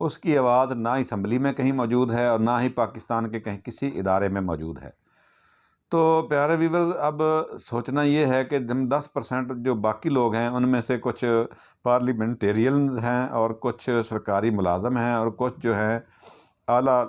اس کی آواز نہ اسمبلی میں کہیں موجود ہے اور نہ ہی پاکستان کے کہیں کسی ادارے میں موجود ہے۔ تو پیارے ویورز، اب سوچنا یہ ہے کہ ہم 10% جو باقی لوگ ہیں ان میں سے کچھ پارلیمنٹیرینز ہیں اور کچھ سرکاری ملازم ہیں اور کچھ جو ہیں اعلیٰ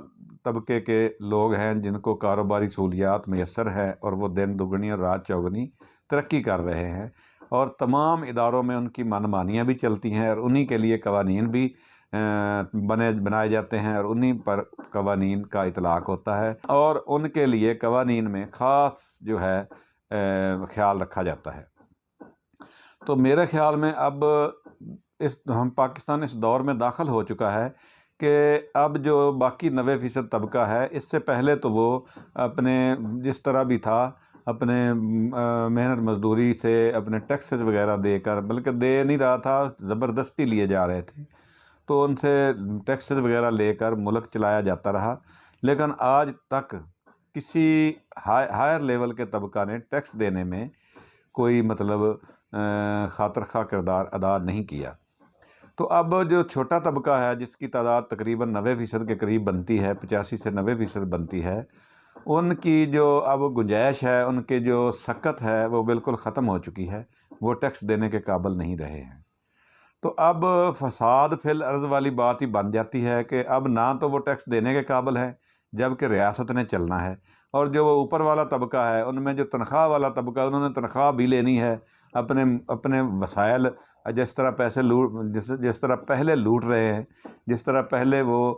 طبقے کے لوگ ہیں جن کو کاروباری سہولیات میسر ہیں اور وہ دن دگنی اور رات چوگنی ترقی کر رہے ہیں، اور تمام اداروں میں ان کی من مانیاں بھی چلتی ہیں اور انہی کے لیے قوانین بھی بنائے جاتے ہیں اور انہی پر قوانین کا اطلاق ہوتا ہے، اور ان کے لیے قوانین میں خاص جو ہے خیال رکھا جاتا ہے۔ تو میرے خیال میں اب پاکستان اس دور میں داخل ہو چکا ہے کہ اب جو باقی 90% طبقہ ہے، اس سے پہلے تو وہ اپنے جس طرح بھی تھا اپنے محنت مزدوری سے اپنے ٹیکسز وغیرہ دے کر، بلکہ دے نہیں رہا تھا، زبردستی لیے جا رہے تھے، تو ان سے ٹیکسز وغیرہ لے کر ملک چلایا جاتا رہا، لیکن آج تک کسی ہائر لیول کے طبقہ نے ٹیکس دینے میں کوئی خاطر خواہ کردار ادا نہیں کیا۔ تو اب جو چھوٹا طبقہ ہے جس کی تعداد تقریباً 90% کے قریب بنتی ہے، 85 سے 90% بنتی ہے، ان کی جو اب گنجائش ہے، ان کے جو سکت ہے وہ بالکل ختم ہو چکی ہے، وہ ٹیکس دینے کے قابل نہیں رہے ہیں۔ تو اب فساد فی الارض والی بات ہی بن جاتی ہے کہ اب نہ تو وہ ٹیکس دینے کے قابل ہے جبکہ ریاست نے چلنا ہے، اور جو وہ اوپر والا طبقہ ہے ان میں جو تنخواہ والا طبقہ ہے انہوں نے تنخواہ بھی لینی ہے، اپنے وسائل جس طرح جس طرح پہلے لوٹ رہے ہیں، جس طرح پہلے وہ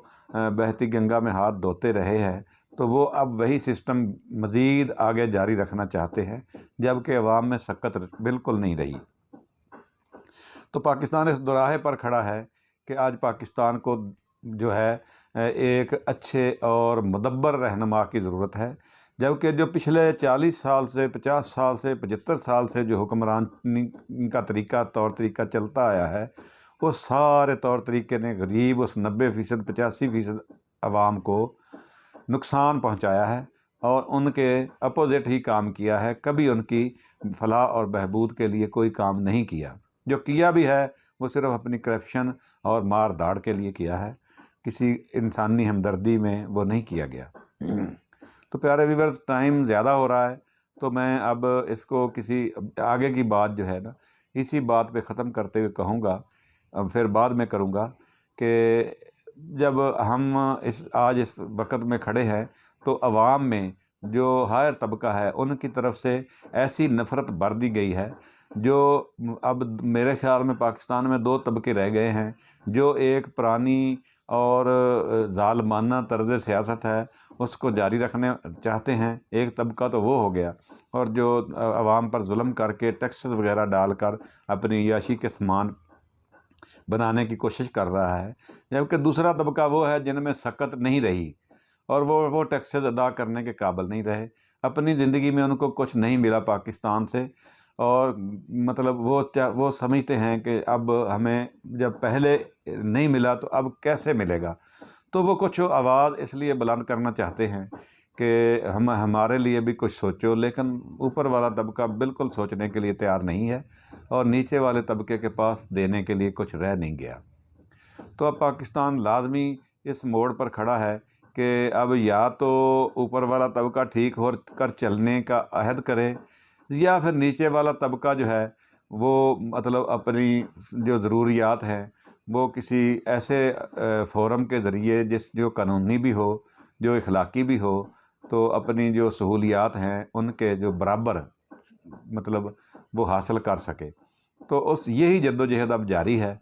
بہتی گنگا میں ہاتھ دھوتے رہے ہیں، تو وہ اب وہی سسٹم مزید آگے جاری رکھنا چاہتے ہیں، جبکہ عوام میں سکت بالکل نہیں رہی۔ تو پاکستان اس دوراہے پر کھڑا ہے کہ آج پاکستان کو جو ہے ایک اچھے اور مدبر رہنما کی ضرورت ہے، جبکہ جو پچھلے 40 سال سے 50 سال سے 75 سال سے جو حکمرانی کا طور طریقہ چلتا آیا ہے، وہ سارے طور طریقے نے غریب اس 90% 85% عوام کو نقصان پہنچایا ہے اور ان کے اپوزٹ ہی کام کیا ہے، کبھی ان کی فلاح اور بہبود کے لیے کوئی کام نہیں کیا، جو کیا بھی ہے وہ صرف اپنی کرپشن اور مار داڑ کے لیے کیا ہے، کسی انسانی ہمدردی میں وہ نہیں کیا گیا۔ تو پیارے ویورز، ٹائم زیادہ ہو رہا ہے، تو میں اب اس کو کسی آگے کی بات جو ہے نا اسی بات پہ ختم کرتے ہوئے کہوں گا، پھر بعد میں کروں گا کہ جب ہم آج اس وقت میں کھڑے ہیں تو عوام میں جو ہائر طبقہ ہے ان کی طرف سے ایسی نفرت بر دی گئی ہے، جو اب میرے خیال میں پاکستان میں 2 طبقے رہ گئے ہیں، جو ایک پرانی اور ظالمانہ طرز سیاست ہے اس کو جاری رکھنے چاہتے ہیں، ایک طبقہ تو وہ ہو گیا، اور جو عوام پر ظلم کر کے ٹیکسز وغیرہ ڈال کر اپنی عیاشی کے سامان بنانے کی کوشش کر رہا ہے، جبکہ دوسرا طبقہ وہ ہے جن میں سکت نہیں رہی اور وہ ٹیکسز ادا کرنے کے قابل نہیں رہے، اپنی زندگی میں ان کو کچھ نہیں ملا پاکستان سے، اور وہ سمجھتے ہیں کہ اب ہمیں جب پہلے نہیں ملا تو اب کیسے ملے گا، تو وہ کچھ آواز اس لیے بلند کرنا چاہتے ہیں کہ ہمارے لیے بھی کچھ سوچو، لیکن اوپر والا طبقہ بالکل سوچنے کے لیے تیار نہیں ہے اور نیچے والے طبقے کے پاس دینے کے لیے کچھ رہ نہیں گیا۔ تو اب پاکستان لازمی اس موڑ پر کھڑا ہے کہ اب یا تو اوپر والا طبقہ ٹھیک ہو کر چلنے کا عہد کرے، یا پھر نیچے والا طبقہ جو ہے وہ اپنی جو ضروریات ہیں وہ کسی ایسے فورم کے ذریعے جو قانونی بھی ہو، جو اخلاقی بھی ہو، تو اپنی جو سہولیات ہیں ان کے جو برابر وہ حاصل کر سکے۔ تو یہی جدوجہد اب جاری ہے۔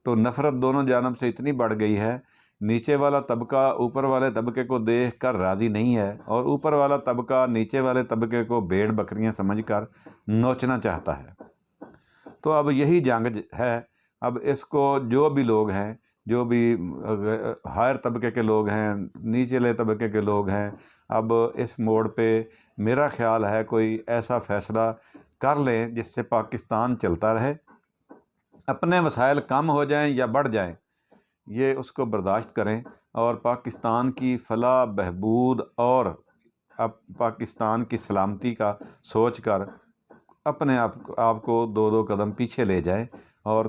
تو نفرت دونوں جانب سے اتنی بڑھ گئی ہے، نیچے والا طبقہ اوپر والے طبقے کو دیکھ کر راضی نہیں ہے اور اوپر والا طبقہ نیچے والے طبقے کو بھیڑ بکریاں سمجھ کر نوچنا چاہتا ہے۔ تو اب یہی جنگ ہے۔ اب اس کو جو بھی لوگ ہیں، جو بھی ہائر طبقے کے لوگ ہیں، نیچلے طبقے کے لوگ ہیں، اب اس موڑ پہ میرا خیال ہے کوئی ایسا فیصلہ کر لیں جس سے پاکستان چلتا رہے، اپنے وسائل کم ہو جائیں یا بڑھ جائیں، یہ اس کو برداشت کریں اور پاکستان کی فلاح بہبود اور پاکستان کی سلامتی کا سوچ کر اپنے آپ کو 2 قدم پیچھے لے جائیں اور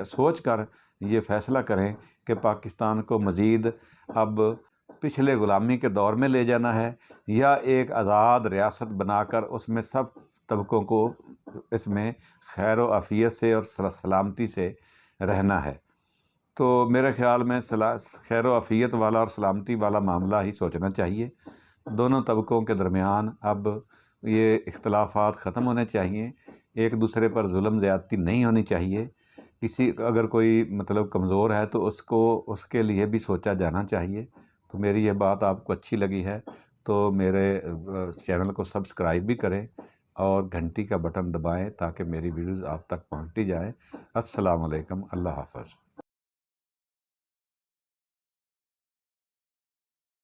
سوچ کر یہ فیصلہ کریں کہ پاکستان کو مزید اب پچھلے غلامی کے دور میں لے جانا ہے یا ایک آزاد ریاست بنا کر اس میں سب طبقوں کو اس میں خیر و عافیت سے اور سلامتی سے رہنا ہے۔ تو میرے خیال میں خیر و عافیت والا اور سلامتی والا معاملہ ہی سوچنا چاہیے۔ دونوں طبقوں کے درمیان اب یہ اختلافات ختم ہونے چاہیے، ایک دوسرے پر ظلم زیادتی نہیں ہونی چاہیے۔ اگر کوئی کمزور ہے تو اس کے لیے بھی سوچا جانا چاہیے۔ تو میری یہ بات آپ کو اچھی لگی ہے تو میرے چینل کو سبسکرائب بھی کریں اور گھنٹی کا بٹن دبائیں تاکہ میری ویڈیوز آپ تک پہنچتی جائیں۔ السلام علیکم، اللہ حافظ۔